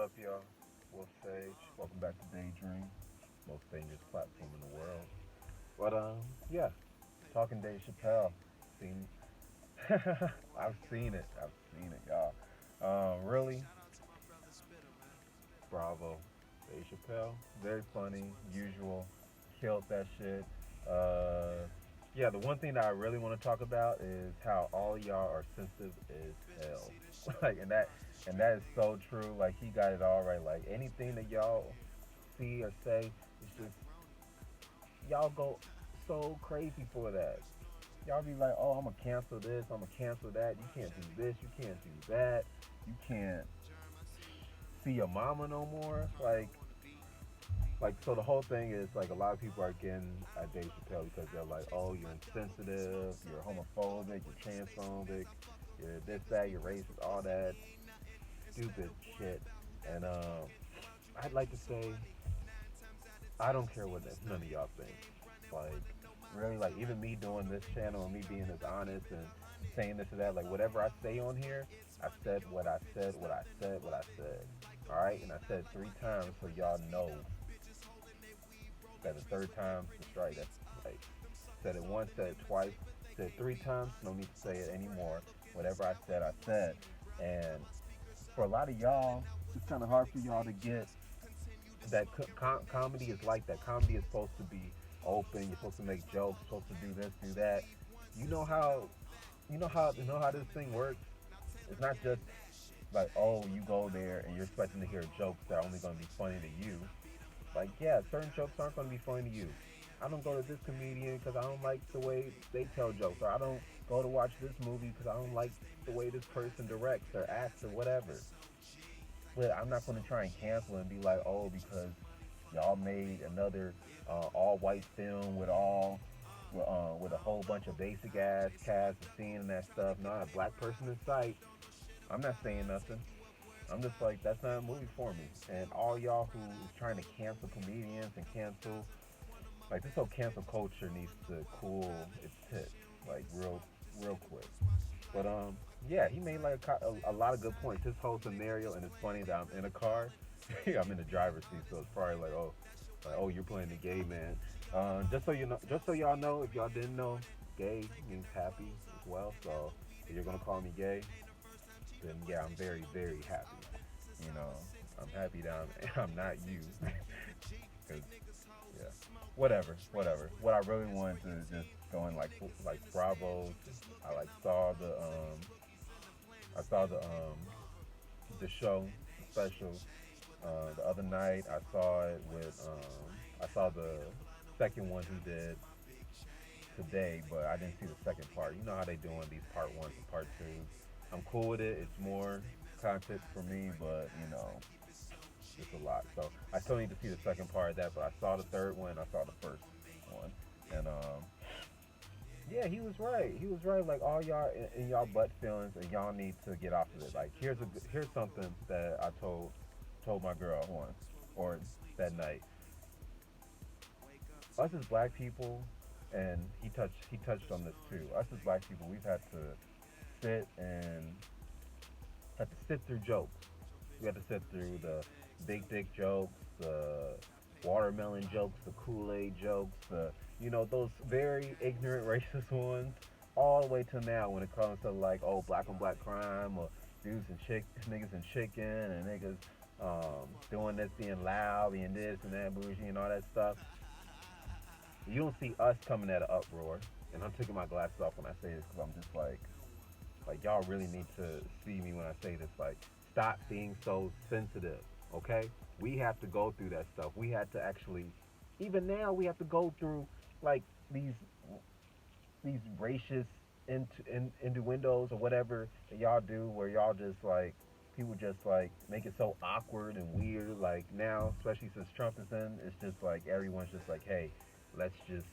up, y'all? Wolf Sage. Welcome back to DEYDRM, most dangerous platform in the world. Yeah, talking Dave Chappelle. Seen, I've seen it. I've seen it, y'all. Really, bravo, Dave Chappelle. Very funny, usual. Killed that shit. Uh, yeah, the one thing that I really want to talk about is how all y'all are sensitive as hell. like, and that is so true. Like, he got it all right. Like, anything that y'all see or say, it's just y'all go so crazy for that. Y'all be like, oh, I'm gonna cancel this, I'm gonna cancel that. You can't do this, you can't do that. You can't see your mama no more. So the whole thing is like a lot of people are getting at Dave Chappelle because they're like, oh, you're insensitive, you're homophobic, you're transphobic, you're this, that, you're racist, all that stupid shit. And I'd like to say, I don't care what none of y'all think. Like, really, like even me doing this channel and me being as honest and saying this and that, like whatever I say on here, I said what I said, what I said, what I said. All right, and I said it 3 times so y'all know that the third time's the strike. That's like said it once, said it twice, said it 3 times. No need to say it anymore. Whatever I said, I said. And for a lot of y'all, it's kind of hard for y'all to get that comedy is like that. Comedy is supposed to be open. You're supposed to make jokes. You're supposed to do this, do that. You know how you know how this thing works. It's not just like, oh, you go there and you're expecting to hear jokes that are only going to be funny to you. Like, yeah, certain jokes aren't going to be funny to you. I don't go to this comedian because I don't like the way they tell jokes, or I don't go to watch this movie because I don't like the way this person directs or acts or whatever. But I'm not going to try and cancel and be like, oh, because y'all made another all-white film with a whole bunch of basic ass cast and scene and that stuff. Not a black person in sight. I'm not saying nothing. I'm just like, that's not a movie for me. And all y'all who is trying to cancel comedians and cancel, like this whole cancel culture needs to cool its tits, like real quick. But yeah, he made like a lot of good points. His whole scenario, and it's funny that I'm in a car. I'm in the driver's seat, so it's probably like, oh, you're playing the gay man. Just so you know, just so y'all know, if y'all didn't know, gay means happy as well. So if you're gonna call me gay, then yeah, I'm very very happy. You know, I'm happy that I'm not you. 'Cause, yeah, whatever. What I really wanted to just go in like Bravo. I like saw the show, the special. The other night I saw it with I saw the second one he did today, but I didn't see the second part. You know how they doing these part ones and part twos. I'm cool with it. It's more content for me, but it's a lot. So I still need to see the second part of that. But I saw the third one. I saw the first one, and yeah, he was right. He was right. Like all y'all in y'all butt feelings, and y'all need to get off of it. Like here's something that I told my girl once or that night. Us as black people, and he touched on this too. Us as black people, we've had to sit and had to sit through jokes. We had to sit through the big dick jokes, the watermelon jokes, the Kool Aid jokes, the those very ignorant racist ones, all the way to now when it comes to like black on black crime or dudes and niggas and chicken and niggas doing this, being loud, being this and that, bougie and all that stuff. You don't see us coming at an uproar. And I'm taking my glasses off when I say this because I'm just like y'all really need to see me when I say this. Like, stop being so sensitive, okay? We have to go through that stuff. We had to actually, even now, we have to go through like these racist innuendos or whatever that y'all do, where y'all just like people just like make it so awkward and weird. Like now, especially since Trump is in, it's just like everyone's just like, hey, let's just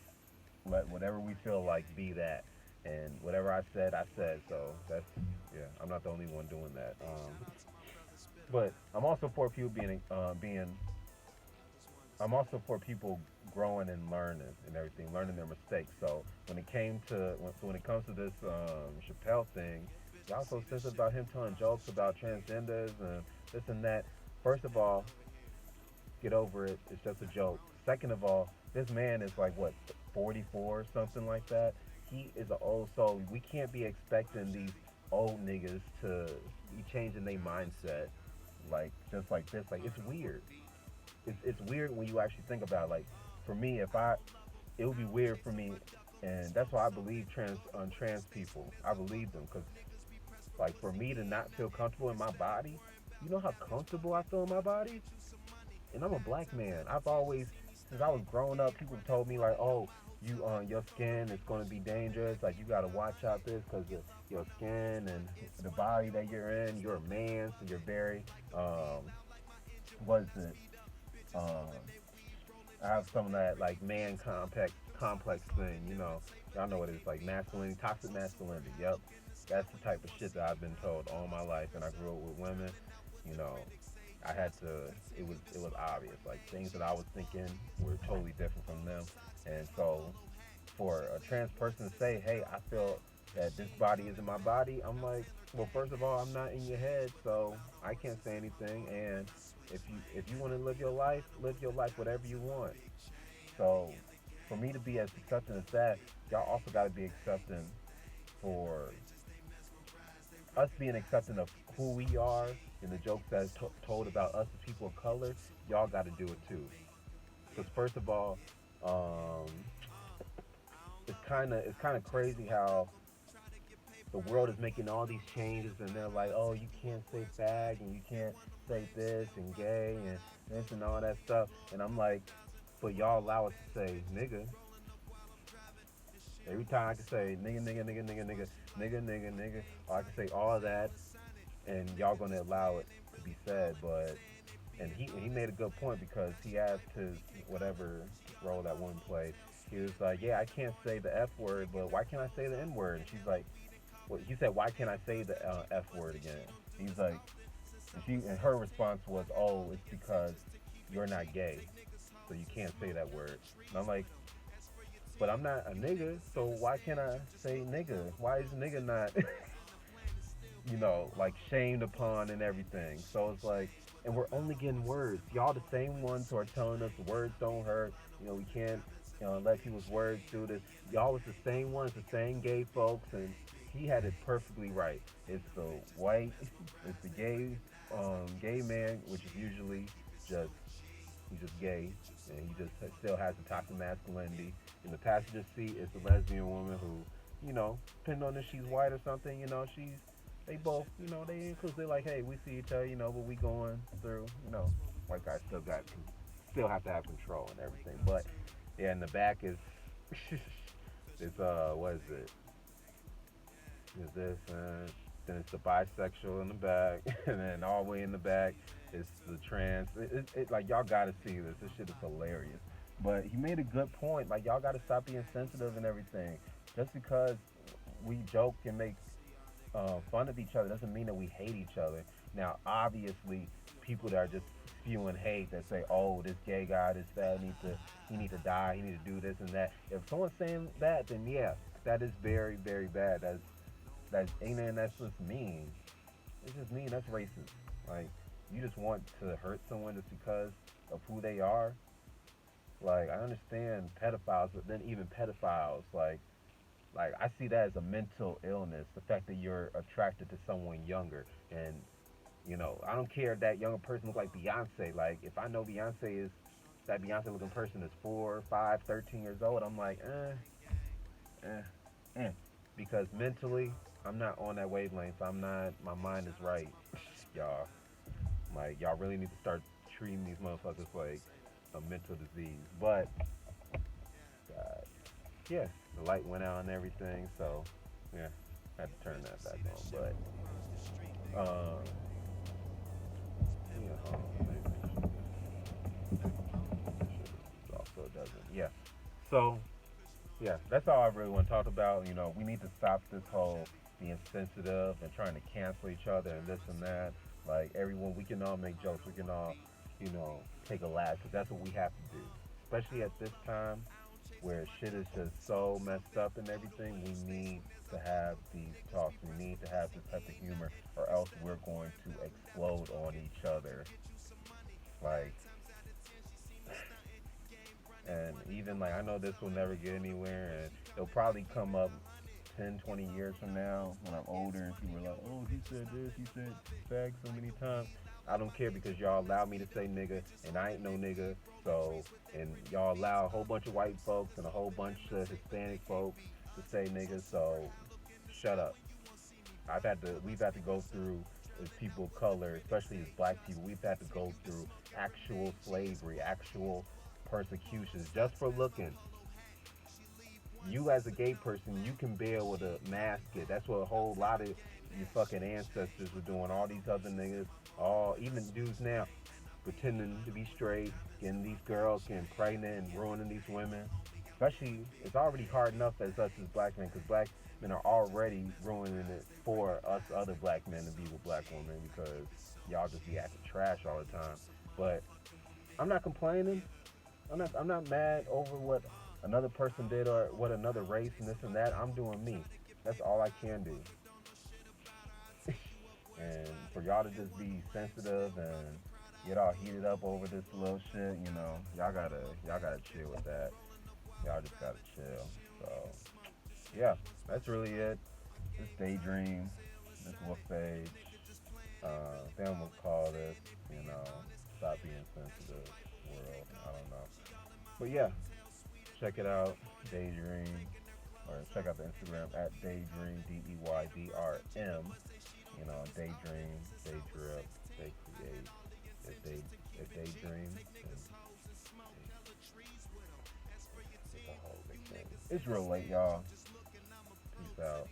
let whatever we feel like be that. And whatever I said, I said. So that's yeah. I'm not the only one doing that. But I'm also for people being. I'm also for people growing and learning and everything, learning their mistakes. So when it comes to this Chappelle thing, y'all so sensitive about him telling jokes about transgenders and this and that. First of all, get over it. It's just a joke. Second of all, this man is like what 44 or something like that. He is an old soul. We can't be expecting these old niggas to be changing their mindset like just like this. Like it's weird. It's weird when you actually think about it. Like for me, if I it would be weird for me, and that's why I believe trans people. I believe them because like for me to not feel comfortable in my body, you know how comfortable I feel in my body, and I'm a black man. I've always, since I was growing up, people have told me like, oh, you your skin is going to be dangerous. Like you got to watch out this because your skin and the body that you're in. You're a man, so you're very what is it? Um, I have some of that like man complex thing. Y'all know what it is like masculinity, toxic masculinity. Yep, that's the type of shit that I've been told all my life, and I grew up with women. You know, I had to. It was obvious. Like things that I was thinking were totally different from them, and so for a trans person to say, "Hey, I feel that this body isn't my body," I'm like, well, first of all, I'm not in your head, so I can't say anything. And if you want to live your life whatever you want. So for me to be as accepting as that, y'all also got to be accepting for us being accepting of who we are and the jokes that's told about us as people of color. Y'all got to do it too. Because first of all, um, it's kind of crazy how the world is making all these changes and they're like, oh, you can't say fag and you can't say this and gay and this and all that stuff. And I'm like, but y'all allow us to say nigga. Every time I can say nigga, nigga, nigga, nigga, nigga, nigga, nigga, nigga, or I can say all that, and y'all gonna allow it to be said. But and he made a good point because he asked his whatever role that woman played. He was like, yeah, I can't say the F word, but why can't I say the N word? And she's like, well, he said, why can't I say the F word again? He's like, and her response was, oh, it's because you're not gay, so you can't say that word. And I'm like, but I'm not a nigga, so why can't I say nigga? Why is nigga not, like shamed upon and everything? So it's like, and we're only getting words. Y'all the same ones who are telling us the words don't hurt. We can't, let people's words do this. Y'all was the same ones, the same gay folks, and he had it perfectly right. It's the white, it's the gay man, which is usually just he's just gay, and he just still has the toxic masculinity. In the passenger seat is the lesbian woman who, depending on if she's white or something, she's they both, they because they're like, hey, we see each other, what we going through, white guys still have to have control and everything. But yeah, in the back is it's what is it? Is this then it's the bisexual in the back, and then all the way in the back is the trans. Like y'all gotta see this. This shit is hilarious. But he made a good point. Like y'all gotta stop being sensitive and everything. Just because we joke and make fun of each other doesn't mean that we hate each other. Now, obviously, people that are just spewing hate that say, "Oh, this gay guy, this that he need to die, he need to do this and that." If someone's saying that, then yeah, that is very, very bad. That's ignorant. That's just mean. It's just mean. That's racist. Like you just want to hurt someone just because of who they are. Like I understand pedophiles, but then even pedophiles, like I see that as a mental illness. The fact that you're attracted to someone younger, and I don't care if that younger person looks like Beyonce. Like if I know Beyonce is that Beyonce looking person is 4, 5, 13 years old, I'm like, eh, eh. Because mentally, I'm not on that wavelength. I'm not. My mind is right, y'all. Like y'all really need to start treating these motherfuckers like a mental disease. But God, yeah, the light went out and everything, so yeah, I had to turn that back on. But yeah, hold on, maybe also doesn't. Yeah, so yeah, that's all I really want to talk about. We need to stop this whole being sensitive and trying to cancel each other and this and that. Like everyone, we can all make jokes. We can all, take a laugh because that's what we have to do. Especially at this time where shit is just so messed up and everything. We need to have these talks. We need to have this type of humor, or else we're going to explode on each other. Like, and even like I know this will never get anywhere, and it'll probably come up 10, 20 years from now when I'm older, and people are like, "Oh, he said this, he said fag so many times." I don't care because y'all allow me to say nigga, and I ain't no nigga. So, and y'all allow a whole bunch of white folks and a whole bunch of Hispanic folks to say nigga. So, shut up. We've had to go through as people of color, especially as black people, we've had to go through actual slavery, actual persecutions just for looking. You as a gay person, you can be able to mask it. That's what a whole lot of your fucking ancestors were doing. All these other niggas, all even dudes now, pretending to be straight, getting these girls getting pregnant and ruining these women. Especially, it's already hard enough as us as black men, because black men are already ruining it for us other black men to be with black women because y'all just be acting trash all the time. But I'm not complaining. I'm not mad over what another person did or what another race and this and that. I'm doing me. That's all I can do. And for y'all to just be sensitive and get all heated up over this little shit, y'all gotta chill with that. Y'all just gotta chill. So yeah, that's really it. This daydream, this wolf age. They almost call this, stop being sensitive world. I don't know. But yeah, check it out, Daydream, or check out the Instagram at Daydream, DEYDRM. Daydream, they drip, they create. If they dream, then it's a whole big thing. It's real late, y'all. Peace out.